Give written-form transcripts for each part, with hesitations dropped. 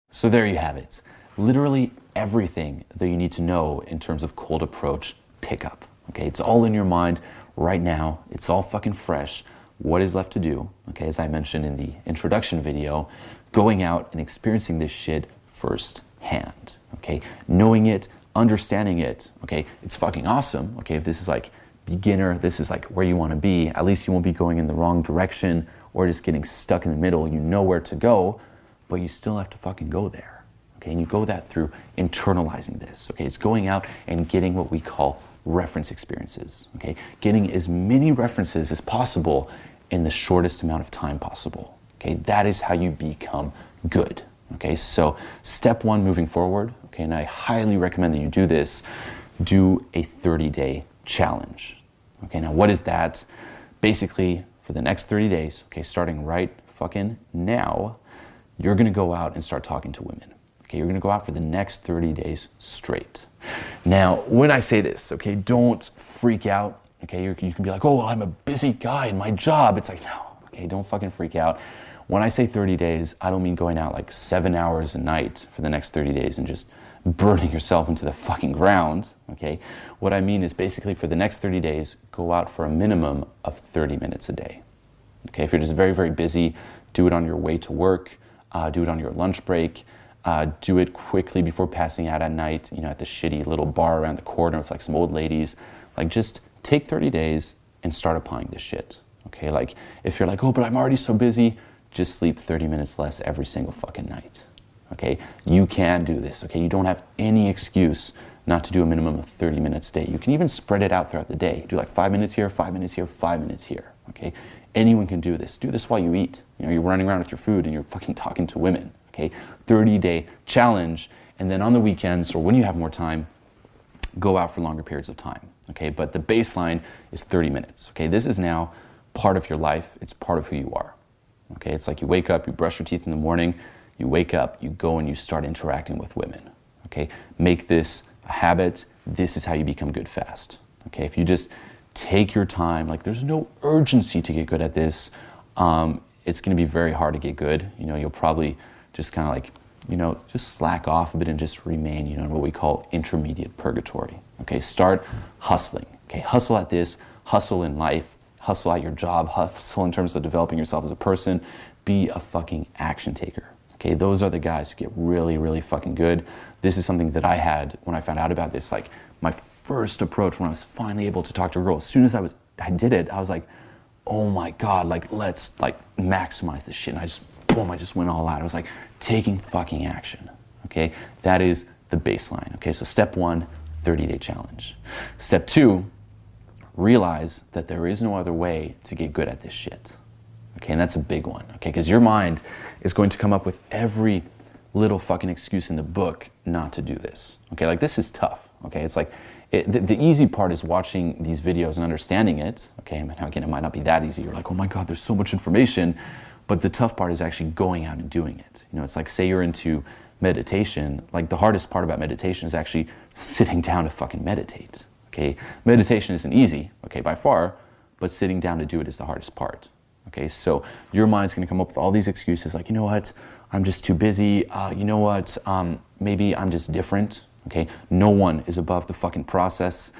So there you have it. Literally everything that you need to know in terms of cold approach pickup. Okay, it's all in your mind right now. It's all fucking fresh. What is left to do? Okay, as I mentioned in the introduction video, going out and experiencing this shit firsthand. Okay, knowing it, understanding it. Okay, it's fucking awesome. Okay, if this is like beginner, this is like where you want to be. At least you won't be going in the wrong direction or just getting stuck in the middle. You know where to go, but you still have to fucking go there. Okay, and you go that through internalizing this. Okay, it's going out and getting what we call reference experiences. Okay, getting as many references as possible in the shortest amount of time possible. Okay, that is how you become good. Okay, so step one moving forward, okay, and I highly recommend that you do this, do a 30-day challenge. Okay, now what is that? Basically, for the next 30 days, okay, starting right fucking now, you're gonna go out and start talking to women. Okay, you're gonna go out for the next 30 days straight. Now, when I say this, okay, don't freak out. Okay, you can be like, oh, well, I'm a busy guy in my job. It's like, no, okay, don't fucking freak out. When I say 30 days, I don't mean going out like 7 hours a night for the next 30 days and just burning yourself into the fucking ground, okay? What I mean is basically for the next 30 days, go out for a minimum of 30 minutes a day. Okay, if you're just very, very busy, do it on your way to work, do it on your lunch break, do it quickly before passing out at night, you know, at the shitty little bar around the corner with like some old ladies. Like just take 30 days and start applying this shit, okay? Like if you're like, oh, but I'm already so busy, just sleep 30 minutes less every single fucking night, okay? You can do this, okay? You don't have any excuse not to do a minimum of 30 minutes a day. You can even spread it out throughout the day. Do like 5 minutes here, 5 minutes here, 5 minutes here, okay? Anyone can do this. Do this while you eat. You know, you're running around with your food and you're fucking talking to women, okay? 30-day challenge, and then on the weekends or when you have more time, go out for longer periods of time, okay? But the baseline is 30 minutes, okay? This is now part of your life. It's part of who you are, okay? It's like you wake up, you brush your teeth in the morning, you wake up, you go and you start interacting with women, okay? Make this a habit. This is how you become good fast, okay? If you just take your time, like there's no urgency to get good at this, it's gonna be very hard to get good. You know, you'll probably just kind of like, you know, just slack off a bit and just remain, you know, in what we call intermediate purgatory, okay? Start hustling, okay? Hustle at this, hustle in life, hustle at your job, hustle in terms of developing yourself as a person, be a fucking action taker, okay? Those are the guys who get really, really fucking good. This is something that I had when I found out about this, like my first approach when I was finally able to talk to a girl. As soon as I did it, I was like, oh my God, like let's like maximize this shit. And I just went all out. I was like taking fucking action, okay? That is the baseline, okay? So step one, 30-day challenge. Step two, realize that there is no other way to get good at this shit, okay? And that's a big one, okay? Because your mind is going to come up with every little fucking excuse in the book not to do this, okay? Like this is tough, okay? It's like, the easy part is watching these videos and understanding it, okay? And again, it might not be that easy. You're like, oh my God, there's so much information. But the tough part is actually going out and doing it. You know, it's like, say you're into meditation, like the hardest part about meditation is actually sitting down to fucking meditate, okay? Meditation isn't easy, okay, by far, but sitting down to do it is the hardest part, okay? So your mind's gonna come up with all these excuses like, you know what, I'm just too busy, you know what, maybe I'm just different, okay? No one is above the fucking process.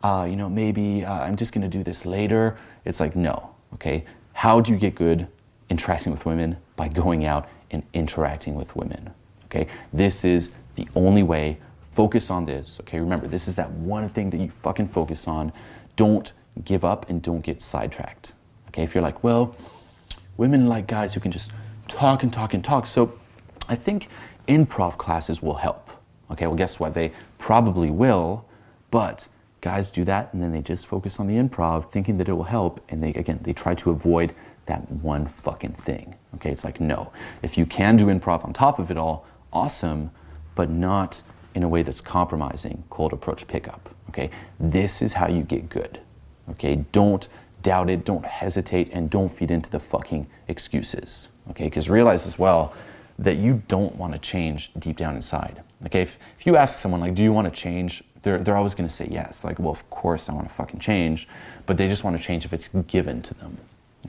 You know, maybe I'm just gonna do this later. It's like, no, okay? How do you get good interacting with women? By going out and interacting with women, okay? This is the only way. Focus on this, okay? Remember, this is that one thing that you fucking focus on. Don't give up and don't get sidetracked, okay? If you're like, well, women like guys who can just talk and talk and talk, so I think improv classes will help, okay? Well, guess what? They probably will, but guys do that and then they just focus on the improv thinking that it will help, and they try to avoid that one fucking thing, okay? It's like, no. If you can do improv on top of it all, awesome, but not in a way that's compromising cold approach pickup, okay? This is how you get good, okay? Don't doubt it, don't hesitate, and don't feed into the fucking excuses, okay? Because realize as well that you don't want to change deep down inside, okay? If you ask someone, like, do you want to change? They're always going to say yes. Like, well, of course I want to fucking change, but they just want to change if it's given to them,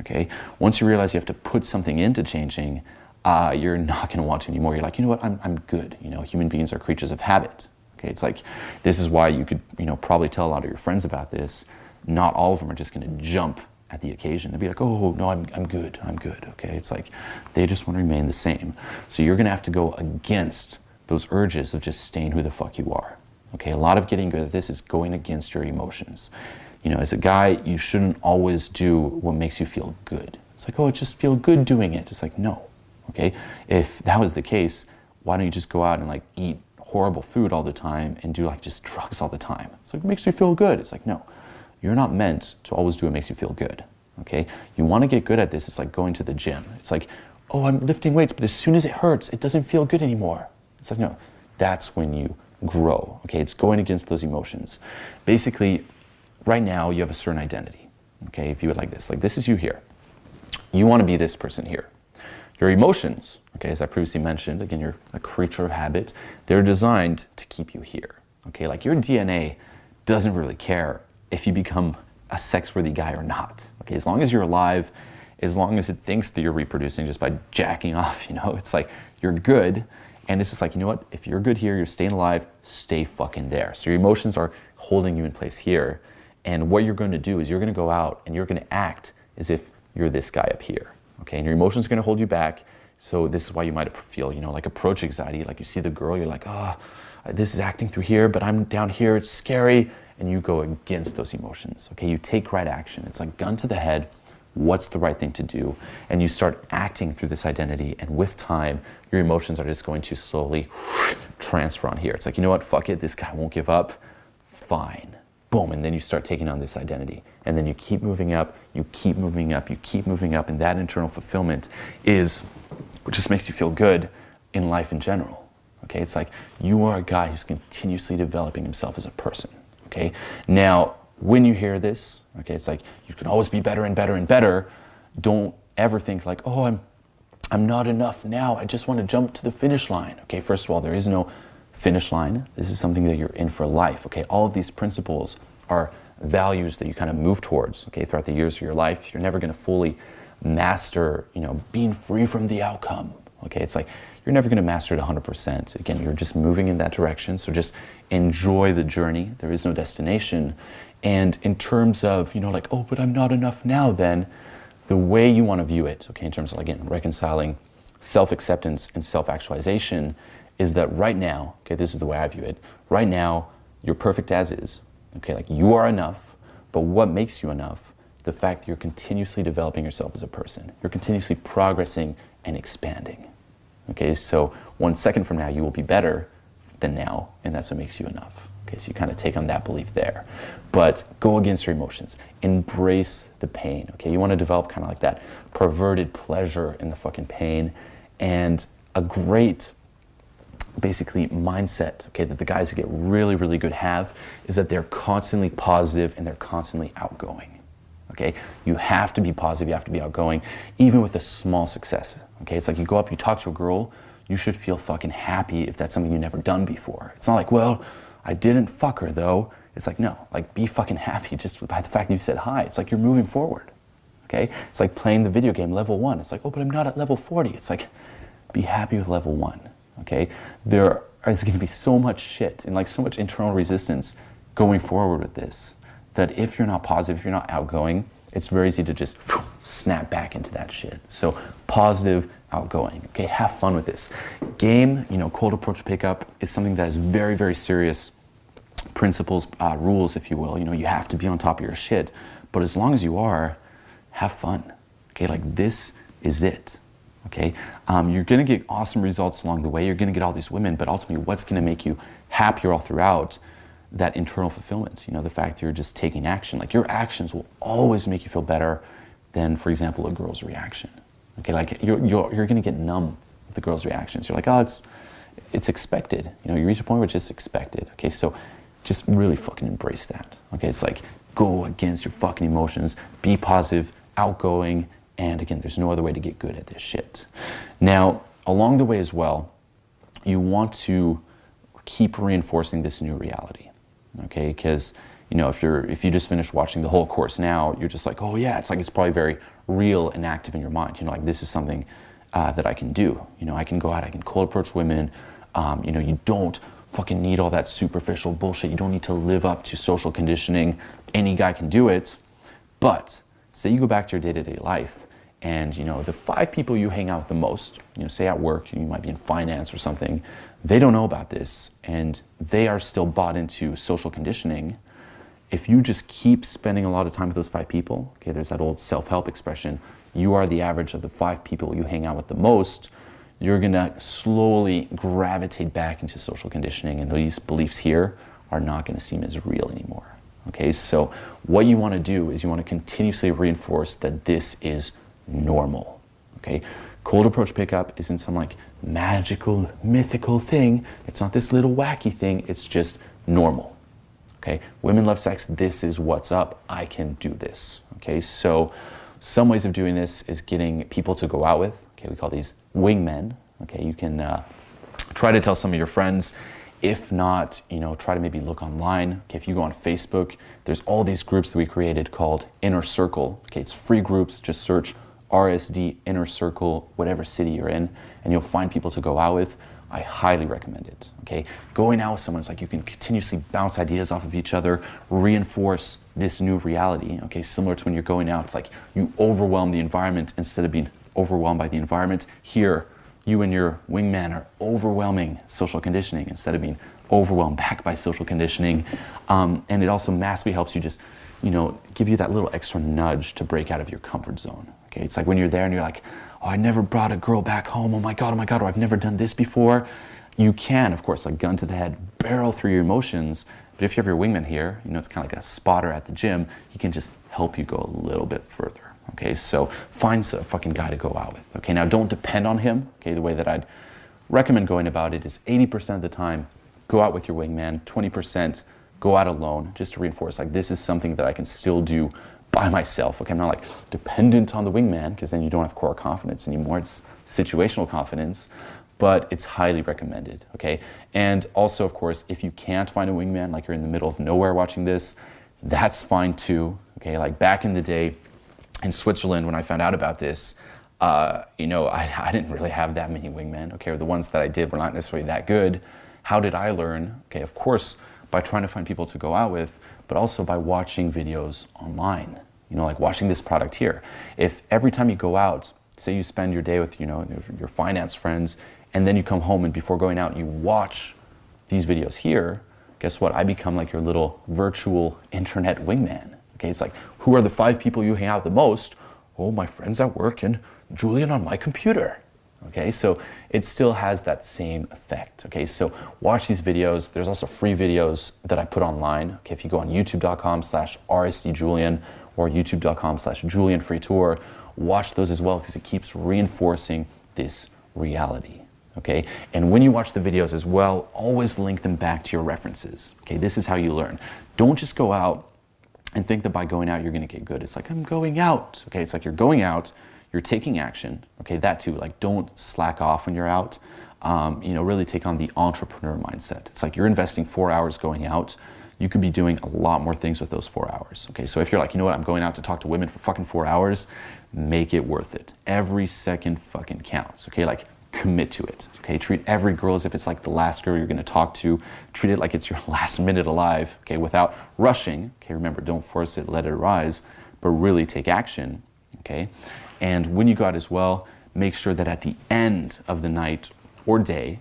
okay? Once you realize you have to put something into changing, you're not going to want to anymore. You're like, you know what, I'm good. You know, human beings are creatures of habit. Okay, it's like, this is why you could, you know, probably tell a lot of your friends about this. Not all of them are just going to jump at the occasion. They'll be like, oh, no, I'm good, okay? It's like, they just want to remain the same. So you're going to have to go against those urges of just staying who the fuck you are. Okay, a lot of getting good at this is going against your emotions. You know, as a guy, you shouldn't always do what makes you feel good. It's like, oh, it just feel good doing it. It's like, no, okay? If that was the case, why don't you just go out and like eat horrible food all the time and do like just drugs all the time? It's like, it makes you feel good. It's like, no, you're not meant to always do what makes you feel good, okay? You want to get good at this. It's like going to the gym. It's like, oh, I'm lifting weights, but as soon as it hurts, it doesn't feel good anymore. It's like, no, that's when you grow, okay? It's going against those emotions. Basically, right now, you have a certain identity, okay? View it like this is you here. You want to be this person here. Your emotions, okay, as I previously mentioned, again, you're a creature of habit. They're designed to keep you here, okay? Like your DNA doesn't really care if you become a sex-worthy guy or not, okay? As long as you're alive, as long as it thinks that you're reproducing just by jacking off, you know, it's like you're good. And it's just like, you know what, if you're good here, you're staying alive, stay fucking there. So your emotions are holding you in place here. And what you're going to do is you're going to go out and you're going to act as if you're this guy up here, okay? And your emotions are going to hold you back. So this is why you might feel, you know, like approach anxiety. Like you see the girl, you're like, oh, this is acting through here, but I'm down here, it's scary. And you go against those emotions, okay? You take right action. It's like gun to the head. What's the right thing to do? And you start acting through this identity, and with time, your emotions are just going to slowly transfer on here. It's like, you know what, fuck it, this guy won't give up, fine. Boom, and then you start taking on this identity. And then you keep moving up, you keep moving up, you keep moving up, and that internal fulfillment is what just makes you feel good in life in general, okay? It's like you are a guy who's continuously developing himself as a person, okay? Now, when you hear this, okay, it's like you can always be better and better and better. Don't ever think like, oh, I'm not enough now. I just want to jump to the finish line. Okay, first of all, there is no finish line. This is something that you're in for life. Okay, all of these principles are values that you kind of move towards. Okay, throughout the years of your life, you're never going to fully master, you know, being free from the outcome. Okay, it's like you're never going to master it 100%. Again, you're just moving in that direction. So just enjoy the journey. There is no destination. And in terms of, you know, like, oh, but I'm not enough now, then the way you want to view it, okay, in terms of, again, reconciling self-acceptance and self-actualization is that right now, okay, this is the way I view it, right now, you're perfect as is, okay, like you are enough, but what makes you enough? The fact that you're continuously developing yourself as a person. You're continuously progressing and expanding, okay? So 1 second from now, you will be better than now, and that's what makes you enough. Okay, so you kind of take on that belief there. But go against your emotions. Embrace the pain, okay? You want to develop kind of like that perverted pleasure in the fucking pain. And a great, basically, mindset, okay, that the guys who get really, really good have is that they're constantly positive and they're constantly outgoing, okay? You have to be positive, you have to be outgoing, even with a small success, okay? It's like you go up, you talk to a girl, you should feel fucking happy if that's something you've never done before. It's not like, well, I didn't fuck her though. It's like, no, like be fucking happy just by the fact that you said hi. It's like you're moving forward, okay? It's like playing the video game level 1. It's like, oh, but I'm not at level 40. It's like, be happy with level 1, okay? There is gonna be so much shit and like so much internal resistance going forward with this that if you're not positive, if you're not outgoing, it's very easy to just snap back into that shit. So positive, outgoing, okay? Have fun with this. Game, you know, cold approach pickup is something that is very, very serious principles, rules, if you will. You know, you have to be on top of your shit. But as long as you are, have fun, okay? Like this is it, okay? You're gonna get awesome results along the way. You're gonna get all these women, but ultimately what's gonna make you happier all throughout? That internal fulfillment, you know, the fact that you're just taking action. Like your actions will always make you feel better than, for example, a girl's reaction. Okay, like you're gonna get numb with the girl's reactions. You're like, oh, it's expected. You know, you reach a point where it's just expected. Okay, so just really fucking embrace that. Okay, it's like go against your fucking emotions, be positive, outgoing, and again, there's no other way to get good at this shit. Now, along the way as well, you want to keep reinforcing this new reality. Okay, because you know, if you just finished watching the whole course now, you're just like, oh yeah, it's like it's probably very real and active in your mind. You know, like this is something that I can do. You know, I can go out, I can cold approach women. You know, you don't fucking need all that superficial bullshit. You don't need to live up to social conditioning. Any guy can do it. But say you go back to your day-to-day life and, you know, the 5 people you hang out with the most, you know, say at work, you might be in finance or something, they don't know about this and they are still bought into social conditioning. If you just keep spending a lot of time with those 5 people, okay, there's that old self-help expression, you are the average of the 5 people you hang out with the most, you're gonna slowly gravitate back into social conditioning, and these beliefs here are not gonna seem as real anymore. Okay, so what you wanna do is you wanna continuously reinforce that this is normal. Okay, cold approach pickup isn't some like magical, mythical thing. It's not this little wacky thing, it's just normal. Okay, women love sex, this is what's up, I can do this. Okay, so some ways of doing this is getting people to go out with, okay, we call these wingmen. Okay, you can try to tell some of your friends. If not, you know, try to maybe look online. Okay, if you go on Facebook, there's all these groups that we created called Inner Circle. Okay, it's free groups, just search RSD Inner Circle, whatever city you're in, and you'll find people to go out with. I highly recommend it. Okay, going out with someone is like you can continuously bounce ideas off of each other, reinforce this new reality. Okay, similar to when you're going out, it's like you overwhelm the environment instead of being overwhelmed by the environment. Here, you and your wingman are overwhelming social conditioning instead of being overwhelmed back by social conditioning. And it also massively helps you just, you know, give you that little extra nudge to break out of your comfort zone. Okay, it's like when you're there and you're like, oh, I never brought a girl back home. Oh my God, or I've never done this before. You can, of course, like gun to the head, barrel through your emotions. But if you have your wingman here, you know, it's kind of like a spotter at the gym. He can just help you go a little bit further. Okay, so find a fucking guy to go out with. Okay, now don't depend on him. Okay, the way that I'd recommend going about it is 80% of the time, go out with your wingman, 20% go out alone, just to reinforce like this is something that I can still do by myself. Okay, I'm not like dependent on the wingman, because then you don't have core confidence anymore. It's situational confidence, but it's highly recommended. Okay, and also, of course, if you can't find a wingman, like you're in the middle of nowhere watching this, that's fine too. Okay, like back in the day, in Switzerland, when I found out about this, you know, I didn't really have that many wingmen, okay, or the ones that I did were not necessarily that good. How did I learn? Okay, of course, by trying to find people to go out with, but also by watching videos online, you know, like watching this product here. If every time you go out, say you spend your day with, you know, your finance friends, and then you come home and before going out, you watch these videos here, guess what? I become like your little virtual internet wingman. Okay, it's like, who are the 5 people you hang out with the most? Oh, my friends at work and Julian on my computer. Okay, so it still has that same effect. Okay, so watch these videos. There's also free videos that I put online. Okay, if you go on youtube.com/rsdjulian or youtube.com/julianfreetour, watch those as well because it keeps reinforcing this reality. Okay, and when you watch the videos as well, always link them back to your references. Okay, this is how you learn. Don't just go out and think that by going out you're going to get good. It's like, I'm going out. Okay, it's like you're going out, you're taking action. Okay, that too, like don't slack off when you're out. You know, really take on the entrepreneur mindset. It's like you're investing 4 hours going out. You could be doing a lot more things with those 4 hours. Okay, so if you're like, you know what, I'm going out to talk to women for fucking 4 hours, make it worth it. Every second fucking counts. Okay, like commit to it. Okay, treat every girl as if it's like the last girl you're going to talk to. Treat it like it's your last minute alive. Okay, without rushing. Okay, remember, don't force it, let it rise, but really take action. Okay, and when you go out as well, make sure that at the end of the night or day,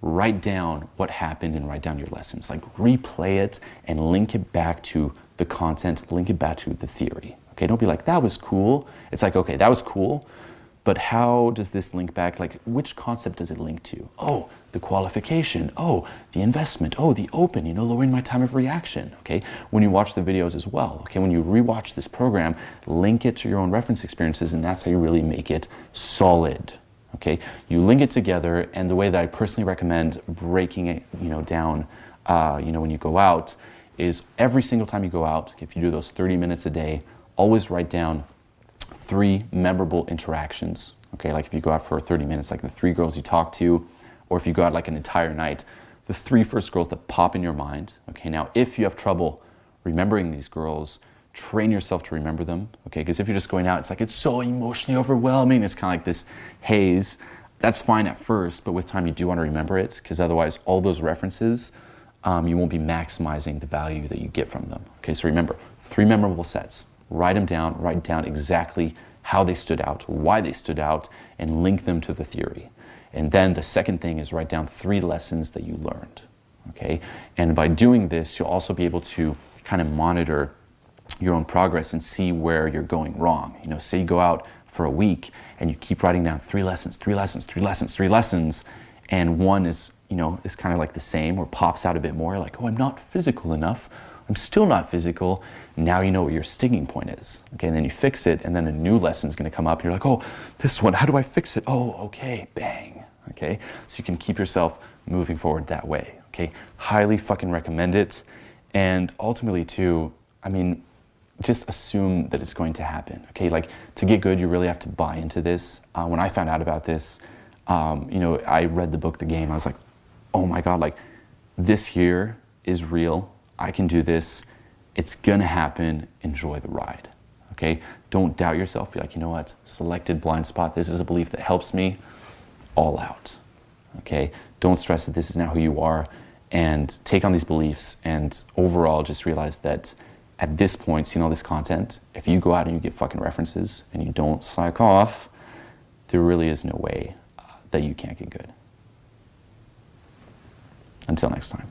write down what happened and write down your lessons. Like replay it and link it back to the content, link it back to the theory. Okay, don't be like, that was cool. It's like, okay, that was cool, but how does this link back? Like, which concept does it link to? Oh, the qualification. Oh, the investment. Oh, the open, you know, lowering my time of reaction. Okay, when you watch the videos as well. Okay, when you rewatch this program, link it to your own reference experiences, and that's how you really make it solid. Okay, you link it together, and the way that I personally recommend breaking it, you know, down, you know, when you go out, is every single time you go out, if you do those 30 minutes a day, always write down 3 memorable interactions. Okay, like if you go out for 30 minutes, like the 3 girls you talk to, or if you go out like an entire night, the 3 first girls that pop in your mind. Okay, now if you have trouble remembering these girls, train yourself to remember them, okay? Because if you're just going out, it's like, it's so emotionally overwhelming. It's kind of like this haze. That's fine at first, but with time you do want to remember it, because otherwise all those references, you won't be maximizing the value that you get from them. Okay, so remember, 3 memorable sets. Write down exactly how they stood out, why they stood out, and link them to the theory. And then the second thing is write down 3 lessons that you learned, okay? And by doing this, you'll also be able to kind of monitor your own progress and see where you're going wrong. You know, say you go out for a week and you keep writing down 3 lessons, 3 lessons, 3 lessons, 3 lessons, and one is, you know, is kind of like the same or pops out a bit more, like, oh, I'm not physical enough. I'm still not physical. Now you know what your sticking point is. Okay, and then you fix it, and then a new lesson is going to come up, and you're like, oh, this one, how do I fix it? Oh, okay, bang. Okay, so you can keep yourself moving forward that way. Okay, highly fucking recommend it. And ultimately, too, I mean, just assume that it's going to happen. Okay, like to get good, you really have to buy into this. When I found out about this, you know, I read the book, The Game. I was like, oh my God, like this here is real. I can do this. It's gonna happen. Enjoy the ride. Okay, don't doubt yourself. Be like, you know what? Selected blind spot. This is a belief that helps me. All out. Okay, don't stress that this is now who you are, and take on these beliefs. And overall, just realize that at this point, seeing all this content, if you go out and you get fucking references and you don't psych off, there really is no way that you can't get good. Until next time.